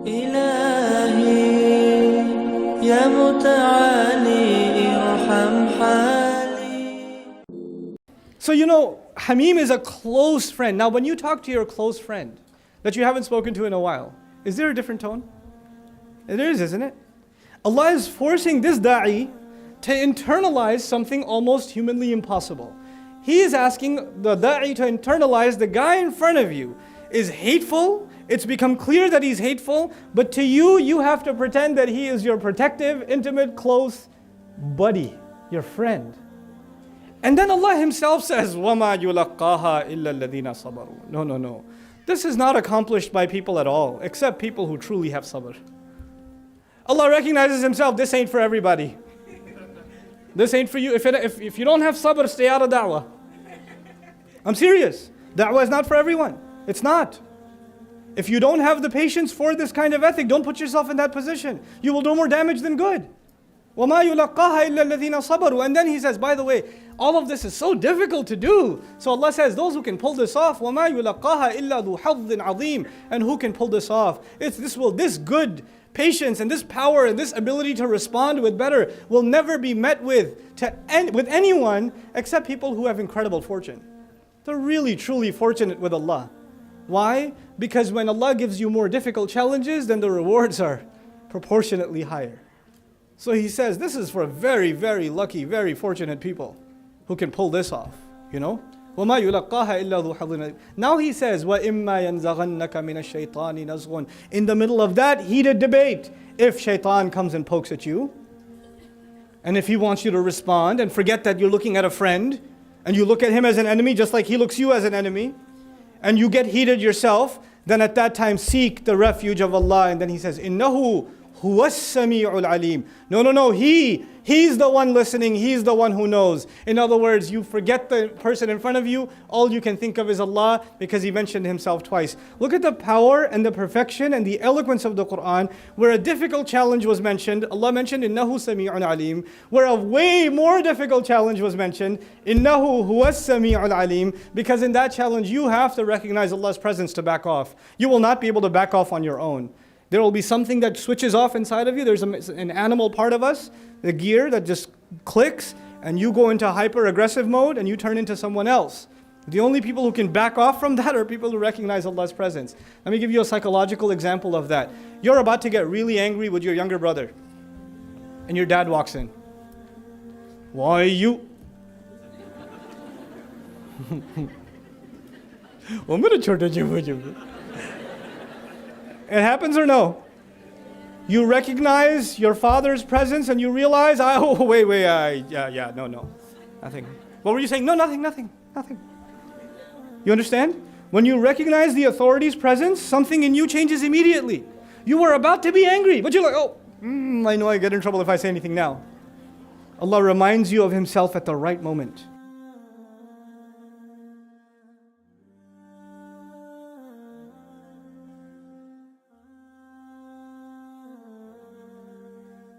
إلهي يا متعالي ارحم حالي. So you know, Hamim is a close friend. Now when you talk to your close friend that you haven't spoken to in a while, is there a different tone? It is, isn't it? Allah is forcing this da'i to internalize something almost humanly impossible. He is asking the da'i to internalize the guy in front of you is hateful. It's become clear that he's hateful, but to you, you have to pretend that he is your protective, intimate, close buddy, your friend. And then Allah Himself says, وَمَا يُلَقَّاهَا إِلَّا الَّذِينَ صَبَرُوا. No. This is not accomplished by people at all, except people who truly have sabr. Allah recognizes Himself, this ain't for everybody. This ain't for you. If you don't have sabr, stay out of da'wah. I'm serious. Da'wah is not for everyone. It's not. If you don't have the patience for this kind of ethic, don't put yourself in that position. You will do more damage than good. وَمَا يُلَقَّاهَا إِلَّا الَّذِينَ صَبَرُوا. And then He says, by the way, all of this is so difficult to do. So Allah says, those who can pull this off, وَمَا يُلَقَّاهَا إِلَّا ذُو حَظٍّ عَظِيمٍ. And who can pull this off? This good patience and this power and this ability to respond with better will never be met with anyone except people who have incredible fortune. They're really, truly fortunate with Allah. Why? Because when Allah gives you more difficult challenges, then the rewards are proportionately higher. So He says, this is for very, very lucky, very fortunate people who can pull this off, you know? وَمَا يُلَقَّاهَا إِلَّا ذُو حَظٍّ عَظِيمٍ. Now He says, وَإِمَّا يَنْزَغَنَّكَ مِنَ الشَّيْطَانِ نَزْغٌ. In the middle of that heated debate, if shaitan comes and pokes at you, and if he wants you to respond and forget that you're looking at a friend, and you look at him as an enemy just like he looks you as an enemy, and you get heated yourself, then at that time seek the refuge of Allah. And then He says, إِنَّهُ هُوَ السَّمِيعُ الْعَلِيمُ. No, He's the one listening, He's the one who knows. In other words, you forget the person in front of you, all you can think of is Allah, because He mentioned Himself twice. Look at the power and the perfection and the eloquence of the Quran, where a difficult challenge was mentioned. Allah mentioned, إِنَّهُ سَمِيعٌ عَلِيمٌ. Where a way more difficult challenge was mentioned, إِنَّهُ هُوَ السَّمِيعُ الْعَلِيمُ. Because in that challenge, you have to recognize Allah's presence to back off. You will not be able to back off on your own. There will be something that switches off inside of you. There's an animal part of us, the gear that just clicks, and you go into hyper-aggressive mode and you turn into someone else. The only people who can back off from that are people who recognize Allah's presence. Let me give you a psychological example of that. You're about to get really angry with your younger brother, and your dad walks in. Why you? It happens or no? You recognize your father's presence and you realize, no. Nothing. What were you saying? No, nothing. You understand? When you recognize the authority's presence, something in you changes immediately. You were about to be angry, but you're like, I know I get in trouble if I say anything now. Allah reminds you of Himself at the right moment.